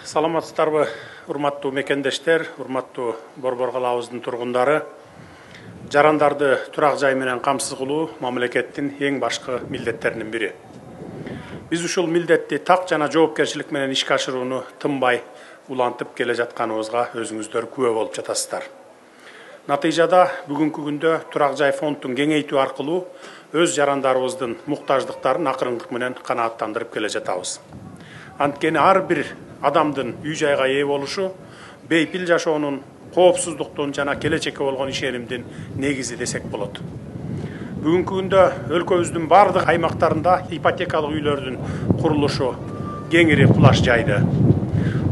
Саламатсыздарбы, урматтуу мекендештер, урматтуу Борбор калабыбыздын тургундары. Жарандарды турак жай менен камсыз кылуу мамлекеттин эң башкы милдеттеринин бири. Биз ушул милдетти так жана жоопкерчилик менен ишке ашырууну тынбай улантып келе жатканыбызга өзүңүздөр күбө болуп жатасыздар. Натыйжада бүгүнкү күндө турак жай фондун кеңейтүү аркылуу өз жарандарыбыздын муктаждыктарын акырындык менен канааттандырып келе жатабыз. Анткени ар бир адамдын үй жайга ээ болушу бейпил жашоонун, коопсуздуктун жана келечекке болгон ишенимдин негизи десек болот. Бүгүнкү күндө өлкөбүздүн бардык аймактарында ипотекалык үйлөрдүн курулушу кеңири кулаш жайды.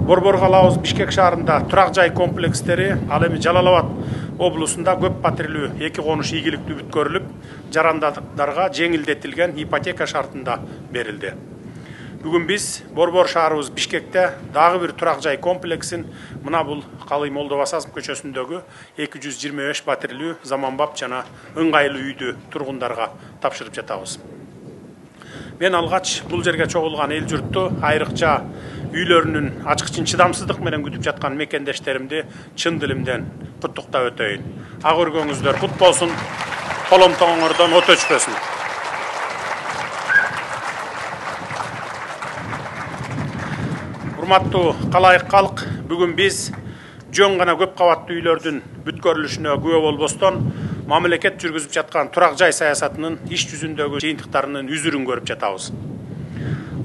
Борбор калабыбыз Бишкек шаарында турак жай комплекстери, ал эми Жалал Абад облусунда көп патрилүү 2 конуш ийгиликтүү бүткөрүлүп, жарандарга жеңилдетилген ипотека шартында берилди. Бүгүн биз Борбор шаарыбыз Бишкекте дагы бир турак жай комплексин мына бул Калый Молдобасазов көчөсүндөгү 225 патрилүү заманбап жана ыңгайлуу үйдү тургундарга тапшырып жатабыз. Мен алгач бул жерге чогулган эл журтту, айрыкча үйлөрүнүн ачкычын чыдамсыздык менен күтүп жаткан мекендештеримди чын дилимден куттуктап өтөйүн. Ак өргөңүздөр кут болсун, коломтоңордон от өчпөсүн. Урматтуу калайык калк, бүгүн биз жөн гана көп кабаттуу үйлөрдүн бүткөрүлүшүнө күбө болбостон, мамлекет жүргүзүп жаткан турак жай саясатынын иш жүзүндөгү жыйынтыктарынын үзүрүн көрүп жатабыз.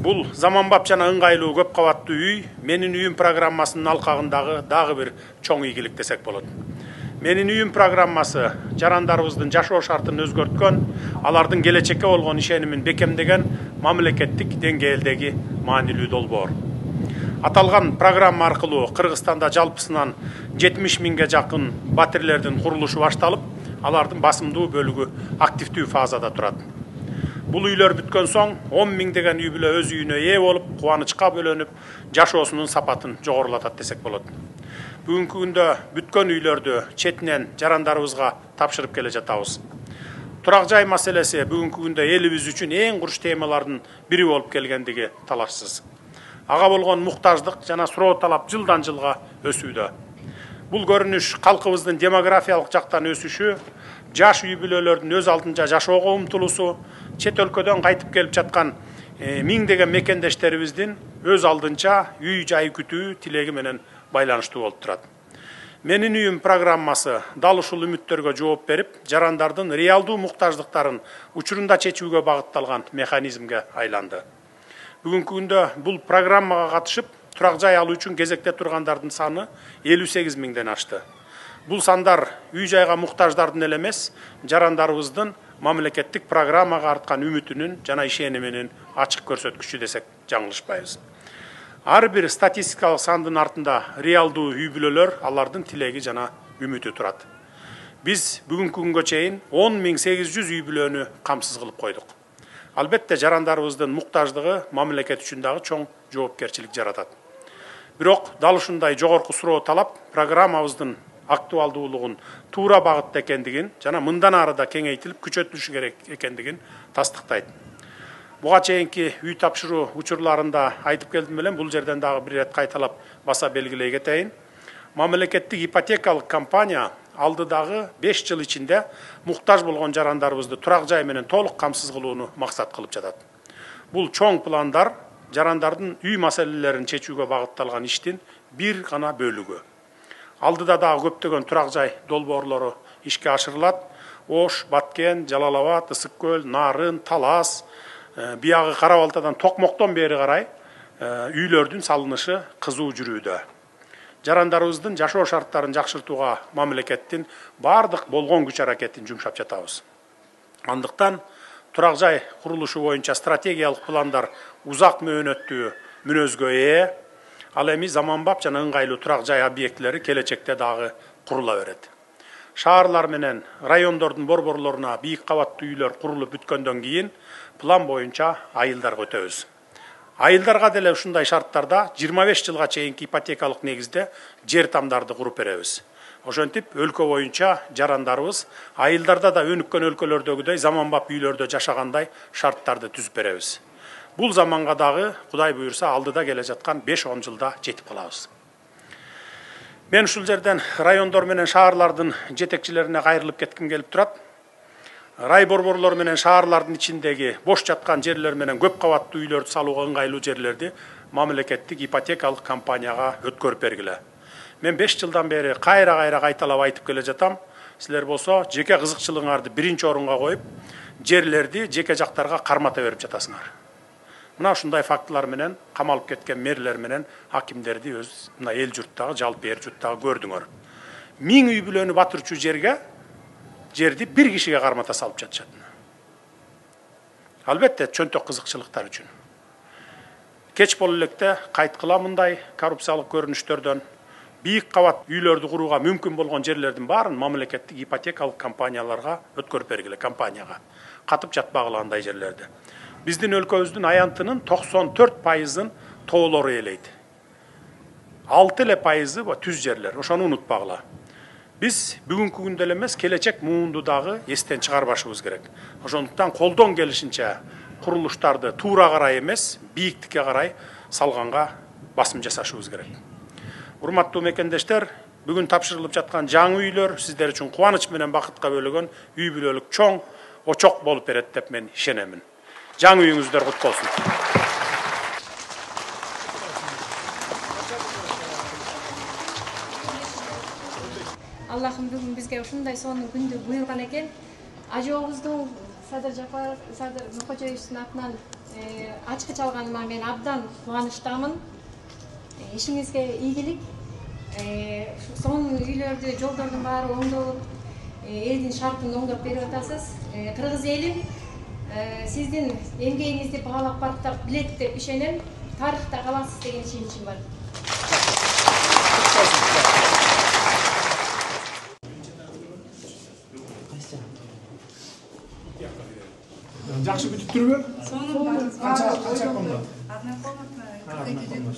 Бул заманбап жана ыңгайлуу көп кабаттуу үй Менин үйүм программасынын алкагындагы дагы бир чоң ийгилик десек болот. Менин үйүм программасы жарандарыбыздын жашоо шартын өзгөрткөн, алардын келечекке болгон ишенимин бекемдеген мамлекеттик деңгээлдеги маанилүү долбоор. Аталган программа аркылуу Кыргызстанда жалпысынан 70 миңге жакын батирлердин курулушу башталып, алардын басымдуу бөлүгү активдүү фазада турат. Бул үйлөр бүткөн соң 10 миңдеген үй бүлө өз үйүнө ээ болуп, кубанычка бөлөнүп, жашоосунун сапатын жогорулатат десек болот. Бүгүнкү күндө бүткөн үйлөрдү четинен жарандарыбызга тапшырып келе жатабыз. Турак жай маселеси бүгүнкү күндө элибиз үчүн эң куруч темалардын бири болуп келгендиги талашсыз. Ага болгон муктаждык жана суроо талап жылдан жылга өсүүдө. Бул көрүнүш калкыбыздын демографиялык жактан өсүшү, жаш үй бүлөлөрдүн өз алдынча жашоого умтулуусу, чет өлкөдөн кайтып келип жаткан миңдеген мекендештерибиздин өз алдынча үй жай күтүү тилеги менен байланыштуу болуп турат. Менин үйүм программасы дал ушул үмүттөргө жооп берип, жарандардын реалдуу муктаждыктарын учурунда чечүүгө багытталган механизмге айланды. Бүгүнкү күндө бул программага катышып, турак жай алуу үчүн кезекте тургандардын саны 58 миңден ашты. Бул сандар үй жайга муктаждардын эле эмес, жарандарыбыздын мамлекеттик программага арткан үмүтүнүн жана ишениминин ачык көрсөткүчү десек жаңылышпайбыз. Ар бир статистикалык сандын артында реалдуу үй бүлөлөр, алардын тилеги жана үмүтү турат. Биз бүгүнкү күнгө чейин 10.800 үй бүлөнү камсыз кылып койдук. Албетте жарандарыбыздын муктаждыгы мамлекет үчүн дагы чоң жоопкерчилик жаратат. Бирок дал ушундай жогорку суроо талап программабыздын актуалдуулугун туура багытта экендигин жана мындан ары да кеңейтилип күчөтүлүшү керек экендигин тастыктайт. Буга чейинки үй тапшыруу учурларында айтып келдим белем, бул жерден дагы бир рет кайталап баса белгилей кетейин. Мамлекеттик ипотекалык компания алдыдагы 5 жыл ичинде муктаж болгон жарандарыбызды турак жай менен толук камсыз кылууну максат кылып жатат. Бул чоң пландар жарандардын үй маселелерин чечүүгө багытталган иштин бир гана бөлүгү. Алдыда дагы көптөгөн турак жай долбоорлору ишке ашырылат. Ош, Баткен, Жалал Абад, Ысык көл, Нарын, Талас, биягы Кара Балтадан Токмоктон бери карай үйлөрдүн салынышы кызуу жүрүүдө. Жарандарыбыздын жашоо шарттарын жакшыртууга мамлекеттин бардык болгон күч аракетин жумшап жатабыз. Андыктан турак жай курулушу боюнча стратегиялык пландар узак мөөнөттүү мүнөзгө ээ, ал эми заманбап жана ыңгайлуу турак жай объектилери келечекте дагы курула берет. Шаарлар менен райондордун борборлоруна бийик кабаттуу үйлөр курулуп бүткөндөн кийин план боюнча айылдарга өтөбүз. Айылдарга деле ушундай шарттарда 25 жылга чейинки ипотекалык негизде жер тамдарды куруп беребиз. Ошентип өлкө боюнча жарандарыбыз айылдарда да өнүккөн өлкөлөрдөгүдөй заманбап үйлөрдө жашагандай шарттарды түзүп беребиз. Бул заманга дагы Кудай буйурса алдыда келе жаткан 5-10 жылда жетип калабыз. Мен ушул жерден райондор менен шаарлардын жетекчилерине кайрылып кетким келип турат. Рай борборлор менен шаарлардын ичиндеги бош жаткан жерлер менен көп кабаттуу үйлөрдү салууга ыңгайлуу жерлерди мамлекеттик ипотекалык компанияга өткөрүп бергиле. Мен 5 жылдан бери кайра кайталап айтып келе жатам. Силер болсо жеке кызыкчылыгыңарды биринчи орунга коюп, жерлерди жеке жактарга кармата берип жатасыңар. Мына ушундай фактылар менен камалып кеткен мэрлер менен хакимдерди өз мына эл журттагы, жалпы эл журттагы көрдүңөр. 1000 үй бүлөнү батырчу жерди bir кишиге кармата салып жатышат. Албетте чөнтөк кызыкчылыктар үчүн. Кеч боло электе кайткыла мындай коррупциялык көрүнүштөрдөн бийик кабат үйлөрдү курууга мүмкүн болгон жерлердин баарын мамлекеттик ипотекалык компанияларга өткөрүп бергиле, компанияга. Катып жатпагыла андай жерлерди. Биздин өлкөбүздүн аянтынын 94%-ын тоолор ээлейт. 6% түз жерлер. Ошону унутпагыла. Биз бүгүнкү күндө эле эмес, келечек муунду дагы эстен чыгарбашыбыз керек. Ошондуктан колдон келишинче курулуштарды туура карай эмес, бийиктикке карай салганга басым жасашыбыз керек. Урматтуу мекендештер, бүгүн тапшырылып жаткан жаңы үйлөр сиздер үчүн кубаныч менен бакытка бөлөгөн үй бүлөлүк чоң очок болуп берет деп мен ишенемин. Жаңы үйүңүздөр кут болсун. Аллахым бүгүн бизге ушундай сонун күндү буйруган экен. Ажообуздун Садыр Нуркожоевичтин атынан ачкы чалганыма мен абдан кубанычтамын. Ишиңизге ийгилик. Сонун үйлөрдү, жолдордун баары оңдолуп, элдин шартын оңдоп берип атасыз. Кыргыз элим сиздин эмгегиңизди баалап барктап билет деп ишенем. Тарыхта каласыз деген ишеничим бар. Жакшы бүтүп турбу? Канча комнат? Одна комната, 42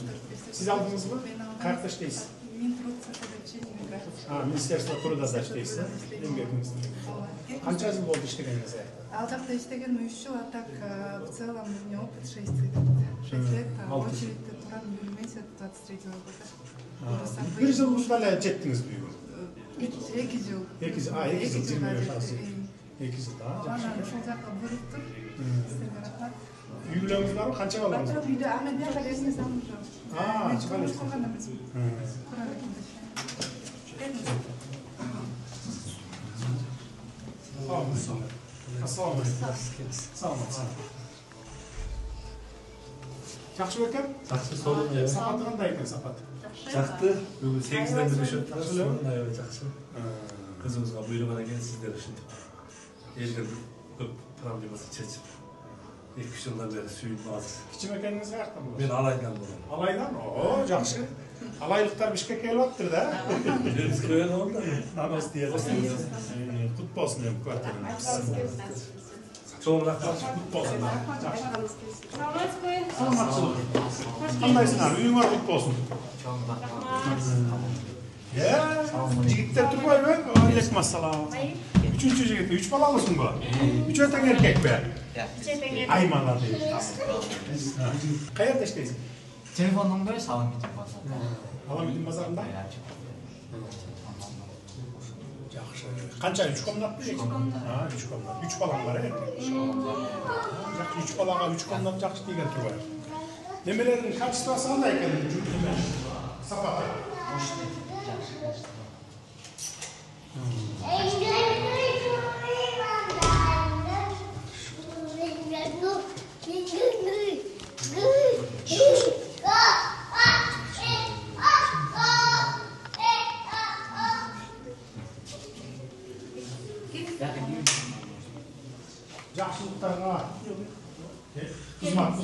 Сиз алдыңызбы? Каякта иштейсиз? Мен труд сосредоточения миграции. Министерство труда да иштейсиз, эмгек министринде. Канча жыл болду иштегениңизге? Ал жакта иштеген 3 жыл, а так в целом у меня опыт 6 лет. 6 лет, а очередь турам июль месяц 23 года. Бир жыл ушунда эле жеттиңиз бүгүн? 2 жыл. 2 жыл, 2 жыл. 2 жыл, жакшы. Анан ушул жака буруп тур. Сиздерге рахмат. Үй бүлөңүз барбы? Канча балаңыз бар? Үйдө аны бияка лестница замужем. Мен чыгып Assalamu alaikum. Жакшы бекен? Жакшы солон. Сапаты кандай экен, сапат? Жакты. Бүгүн 8-ден жүрүшөт. Жакшы. Кызыбызга буйруган экен сиздер үчүн. Элдер көп проблемасы чечип. 2 жылдан бери сүйүнүп азыр. Кичи мекениңиз каякта болот? Мен Алайдан болом. Алайдан? О, жакшы. Алайлыктар Бишкекке келип аттыр да. Биз кирген онда. Намаз диет. Кут болсун деп квартиранын. Чоң рахмат. Кут болсун. Саламатчылык. Кандайсыңар? Үйүңөр кут болсун. Жигиттер турбайбы? Алейкум ассалам. Үчүнчү жигит, 3 балалысыңбы? Үчөө тең эркекпи? Ай малады. Каерде иштейсиң? Телефондун бери Саламитин базарында. Аламитин базарында? Жакшы. Канча 3 комнатпы? 3 комнат. 3 комнат. 3 балаң бар экен. Жакшы, 3 балага 3 комнат жакшы деген турбайбы? Немелердин качествосу кандай экен? Сапаты. Жақсылықтарға қызмат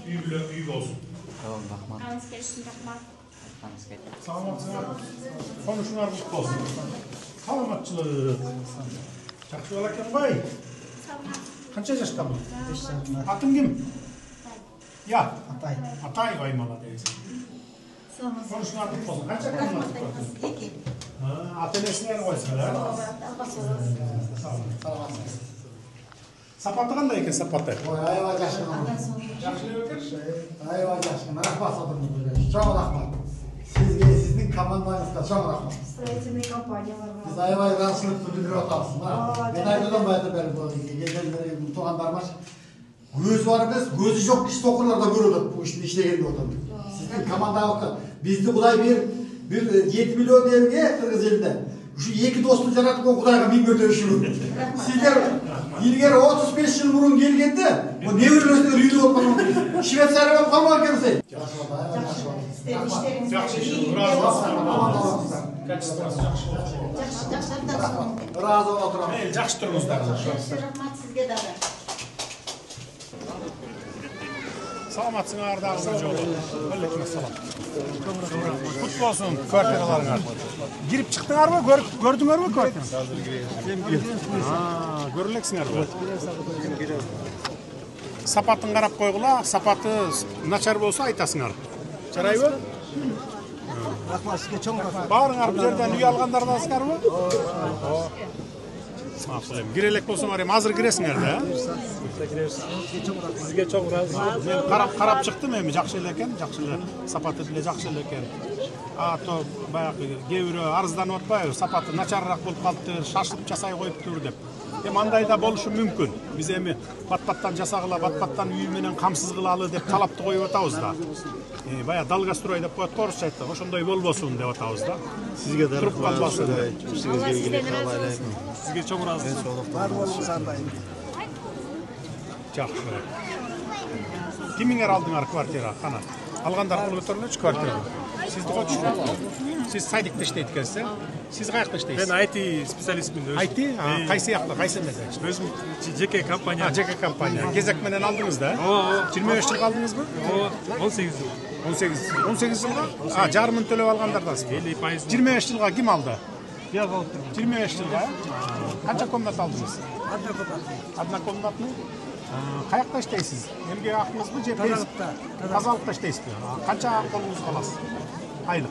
үй болсын. Рахмат келсин, рахмат. Саламатсыңар, конушуңар құт болсын. Саламатчылық. Жақсы бала екен ғой? Қанша жаштамын? Атың кім? Ya. Atay. Atay koymala deysin. Konuşun artık olsun. Kaç yakın mı? İki. Atelesine koysun. Sağ olun. Sapatı qanday ekan sapatı? Ayva yaşına. Ayva yaşına. Rahmat adını. Çok rahmat. Sizin komandanızga çok rahmat. Строительный компания var. Biz ayvayı rahatsızlık bildirip otarsın. Ben aydadan bayda beri bu geceleri tuğandarmaş. Göz var biz, gözü yok kişi okurlarda görürdük bu işin işleyen adam. Sizin komanda yok. Bizde Kuday bir 7 milyon devge Kırgız elinde. Şu iki dostu jaratıp o Kudayga min götürüşürü. Sizler ilgari 35 yıl burun gelgende o nevreler üyde olmadan Şveysariyadan kalmagan ekensiz. Yaxşı iş. Razı olsun. Razı oturamın. Yaxşı turmuzlar. Rahmat sizge de. Salamatsın ardağınızda jolu. Aleykümselam. Kutlu olsun kvartiralarına. Girip çıktınlar mı? Gördüңөр mü kvartira? Hazır gireyim. Görüleksіңер mi? Sapatın qarap koygula, sapatı načar bolsa aytasыңар. Жарайбы? Rahmat sizge çok rahmat. Barыңар bu жерден үй алгандардасыңар mı? Максулем. Girelek bolсаңар эми азыр киресиңер да. Sizge çok razı. Men qarap çıktım эми жакшы эле экен, жакшы эле. Сапаты деле жакшы эле экен. А то баягы кээ бирөө арызданып атпайбы? Сапаты начарыраак болуп калыптыр, шашылып жасай коюптур деп. Эми андай да болушу мүмкүн. Биз эми бат-баттан жасагыла, бат-баттан үй менен камсыз кылалы деп талапты коюп атабыз да. Бая далгастрой деп коет, орусча айтты. Ошондой болбосун деп атабыз да. Sizge de Туруп калбасын. işinizge ilgili kalayım. Sizge çok razı. Var olsun sandayım. Жакшы. Кимиңер алдыңар квартира? Кана. Алгандар кол көтөрүлөчү квартира. Сизди койчу. Сиз сайдыкта иштейт экенсиз, э? Сиз каякта иштейсиз? Ben IT специалистмин. IT? Кайсы жакта, кайсы эмеде? Өзүм жеке компания. Жеке компания. Кезек менен алдыңыз да? 25 жылга алдыңызбы? 18 жыл. 18 жылга? Жарымын төлөп алгандардасыз. 50%. 25 жылга ким алды? Я болдум. 25 жылга? Канча комната алдыңыз? Однокомнатный? Каякта иштейсиз? Эмгек акыңызбы же тазалыкта иштейсизби? Канча колуңуз каласыз? Айлык?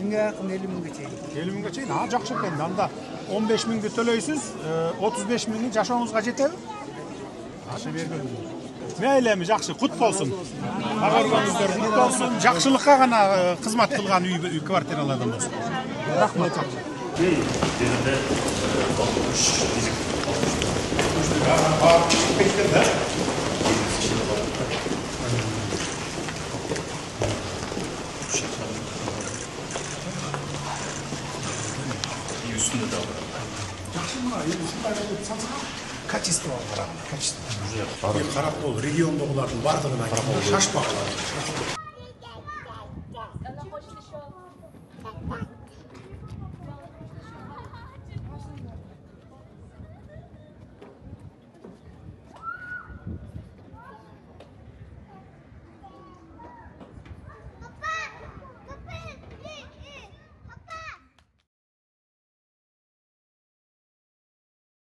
Emge akım 50 mingge çeyin. 50 mingге чейин. Жакшы экен. Анда 15 миңди төлөйсүз, 35 миңи жашооңузга жетеби? Ашы бергенбиз. Мейли эми жакшы, кут болсун. Агыргаңыздар кут болсун. Жакшылыкка гана кызмат кылган үй квартиралардан болсун. Рахмат. Üstünde de var. Качество качество. Карап бол, региондогулардын бардыгына шашпагыла.